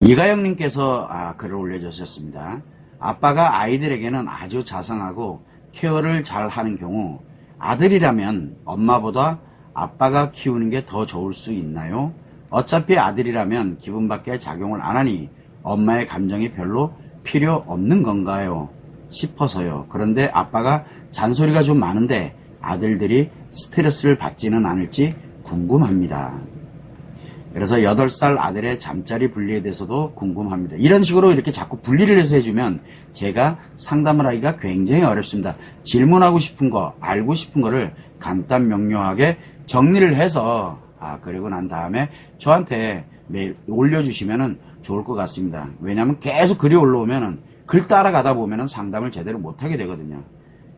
이가영님께서 글을 올려주셨습니다. 아빠가 아이들에게는 아주 자상하고 케어를 잘 하는 경우 아들이라면 엄마보다 아빠가 키우는 게 더 좋을 수 있나요? 어차피 아들이라면 기분밖에 작용을 안 하니 엄마의 감정이 별로 필요 없는 건가요? 싶어서요. 그런데 아빠가 잔소리가 좀 많은데 아들들이 스트레스를 받지는 않을지 궁금합니다. 그래서 8살 아들의 잠자리 분리에 대해서도 궁금합니다. 이런 식으로 이렇게 자꾸 분리를 해서 해주면 제가 상담을 하기가 굉장히 어렵습니다. 질문하고 싶은 거, 알고 싶은 거를 간단 명료하게 정리를 해서 그리고 난 다음에 저한테 매일 올려주시면 좋을 것 같습니다. 왜냐하면 계속 글이 올라오면 글 따라가다 보면 상담을 제대로 못하게 되거든요.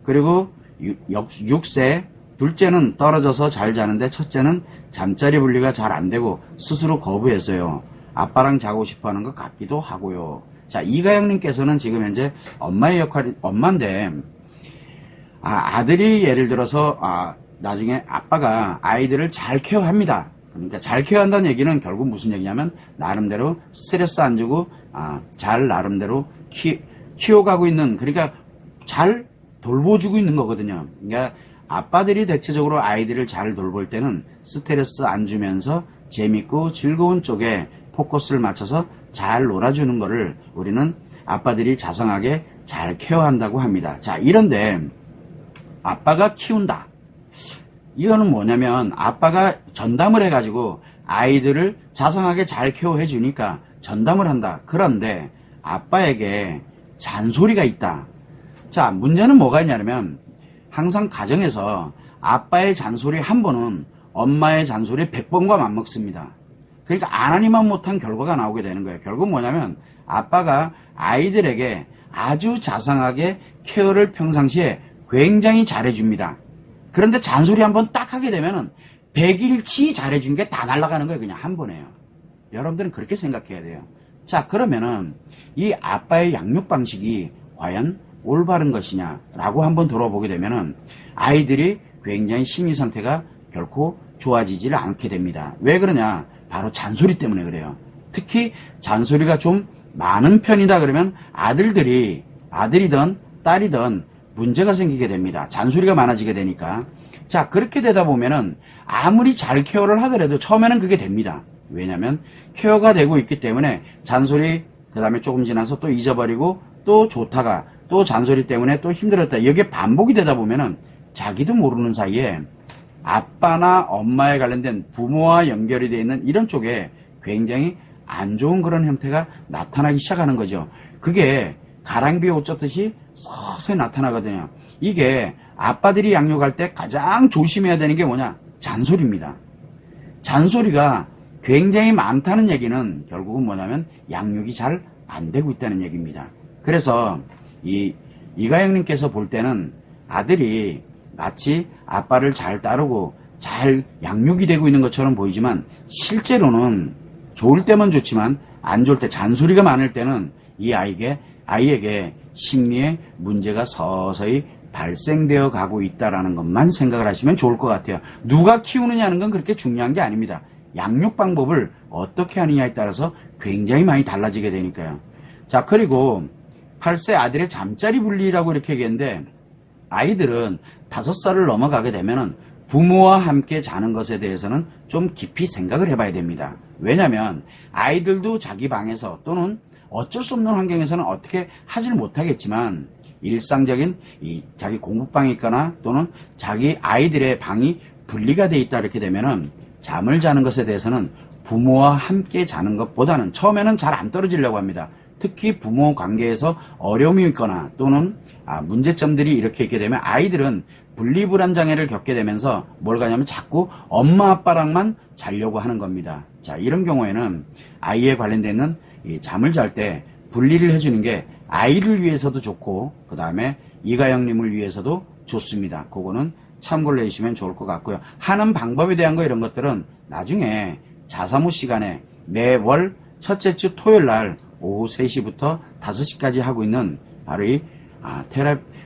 그리고 6세 둘째는 떨어져서 잘 자는데 첫째는 잠자리 분리가 잘 안 되고 스스로 거부해서요. 아빠랑 자고 싶어 하는 것 같기도 하고요. 자, 이가영님께서는 지금 현재 엄마의 역할이, 엄마인데, 아들이 예를 들어서, 나중에 아빠가 아이들을 잘 케어합니다. 그러니까 잘 케어한다는 얘기는 결국 무슨 얘기냐면, 나름대로 스트레스 안 주고, 잘 나름대로 키워가고 있는, 그러니까 잘 돌보주고 있는 거거든요. 그러니까 아빠들이 대체적으로 아이들을 잘 돌볼 때는 스트레스 안 주면서 재밌고 즐거운 쪽에 포커스를 맞춰서 잘 놀아주는 거를 우리는 아빠들이 자상하게 잘 케어한다고 합니다. 자, 이런데 아빠가 키운다. 이거는 뭐냐면 아빠가 전담을 해가지고 아이들을 자상하게 잘 케어해 주니까 전담을 한다. 그런데 아빠에게 잔소리가 있다. 자, 문제는 뭐가 있냐면 항상 가정에서 아빠의 잔소리 한 번은 엄마의 잔소리 100번과 맞먹습니다. 그러니까 안 하니만 못한 결과가 나오게 되는 거예요. 결국 뭐냐면 아빠가 아이들에게 아주 자상하게 케어를 평상시에 굉장히 잘해줍니다. 그런데 잔소리 한 번 딱 하게 되면 100일치 잘해준 게 다 날아가는 거예요. 그냥 한 번에요. 여러분들은 그렇게 생각해야 돼요. 자, 그러면은 이 아빠의 양육 방식이 과연 올바른 것이냐라고 한번 돌아보게 되면은 아이들이 굉장히 심리 상태가 결코 좋아지지를 않게 됩니다. 왜 그러냐? 바로 잔소리 때문에 그래요. 특히 잔소리가 좀 많은 편이다 그러면 아들이든 딸이든 문제가 생기게 됩니다. 잔소리가 많아지게 되니까. 자, 그렇게 되다 보면은 아무리 잘 케어를 하더라도 처음에는 그게 됩니다. 왜냐면 케어가 되고 있기 때문에 잔소리 그 다음에 조금 지나서 또 잊어버리고 또 좋다가 또 잔소리 때문에 또 힘들었다. 이게 반복이 되다 보면은 자기도 모르는 사이에 아빠나 엄마에 관련된 부모와 연결이 되어 있는 이런 쪽에 굉장히 안 좋은 그런 형태가 나타나기 시작하는 거죠. 그게 가랑비에 옷 젖듯이 서서히 나타나거든요. 이게 아빠들이 양육할 때 가장 조심해야 되는 게 뭐냐? 잔소리입니다. 잔소리가 굉장히 많다는 얘기는 결국은 뭐냐면 양육이 잘 안 되고 있다는 얘기입니다. 그래서 이가영님께서 볼 때는 아들이 마치 아빠를 잘 따르고 잘 양육이 되고 있는 것처럼 보이지만 실제로는 좋을 때만 좋지만 안 좋을 때 잔소리가 많을 때는 이 아이에게 심리에 문제가 서서히 발생되어 가고 있다는 것만 생각을 하시면 좋을 것 같아요. 누가 키우느냐는 건 그렇게 중요한 게 아닙니다. 양육 방법을 어떻게 하느냐에 따라서 굉장히 많이 달라지게 되니까요. 자, 그리고 8세 아들의 잠자리 분리라고 이렇게 얘기했는데 아이들은 5살을 넘어가게 되면은 부모와 함께 자는 것에 대해서는 좀 깊이 생각을 해봐야 됩니다. 왜냐하면 아이들도 자기 방에서 또는 어쩔 수 없는 환경에서는 어떻게 하질 못하겠지만 일상적인 자기 공부방이 있거나 또는 자기 아이들의 방이 분리가 돼 있다 이렇게 되면은 잠을 자는 것에 대해서는 부모와 함께 자는 것보다는 처음에는 잘 안 떨어지려고 합니다. 특히 부모 관계에서 어려움이 있거나 또는 문제점들이 이렇게 있게 되면 아이들은 분리불안 장애를 겪게 되면서 뭘 가냐면 자꾸 엄마 아빠랑만 자려고 하는 겁니다. 자, 이런 경우에는 아이에 관련되는 잠을 잘 때 분리를 해주는 게 아이를 위해서도 좋고 그 다음에 이가영님을 위해서도 좋습니다. 그거는 참고를 해주시면 좋을 것 같고요. 하는 방법에 대한 거 이런 것들은 나중에 자사모 시간에 매월 첫째 주 토요일 날 오후 3시부터 5시까지 하고 있는 바로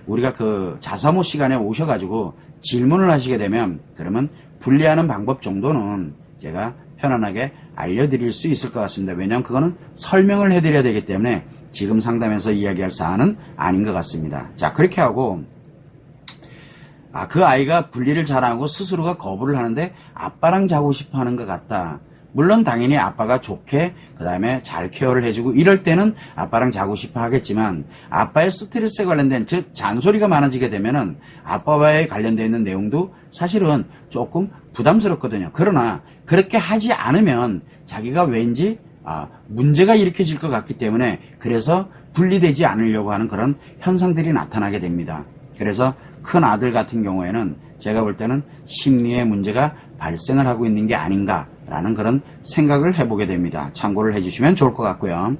우리가 그 자사모 시간에 오셔가지고 질문을 하시게 되면 그러면 분리하는 방법 정도는 제가 편안하게 알려드릴 수 있을 것 같습니다. 왜냐하면 그거는 설명을 해드려야 되기 때문에 지금 상담에서 이야기할 사안은 아닌 것 같습니다. 자, 그렇게 하고 그 아이가 분리를 잘하고 스스로가 거부를 하는데 아빠랑 자고 싶어 하는 것 같다. 물론 당연히 아빠가 좋게 그 다음에 잘 케어를 해주고 이럴 때는 아빠랑 자고 싶어 하겠지만 아빠의 스트레스에 관련된 즉 잔소리가 많아지게 되면은 아빠와의 관련되어 있는 내용도 사실은 조금 부담스럽거든요. 그러나 그렇게 하지 않으면 자기가 왠지 문제가 일으켜질 것 같기 때문에 그래서 분리되지 않으려고 하는 그런 현상들이 나타나게 됩니다. 그래서 큰 아들 같은 경우에는 제가 볼 때는 심리의 문제가 발생을 하고 있는 게 아닌가라는 그런 생각을 해보게 됩니다. 참고를 해주시면 좋을 것 같고요.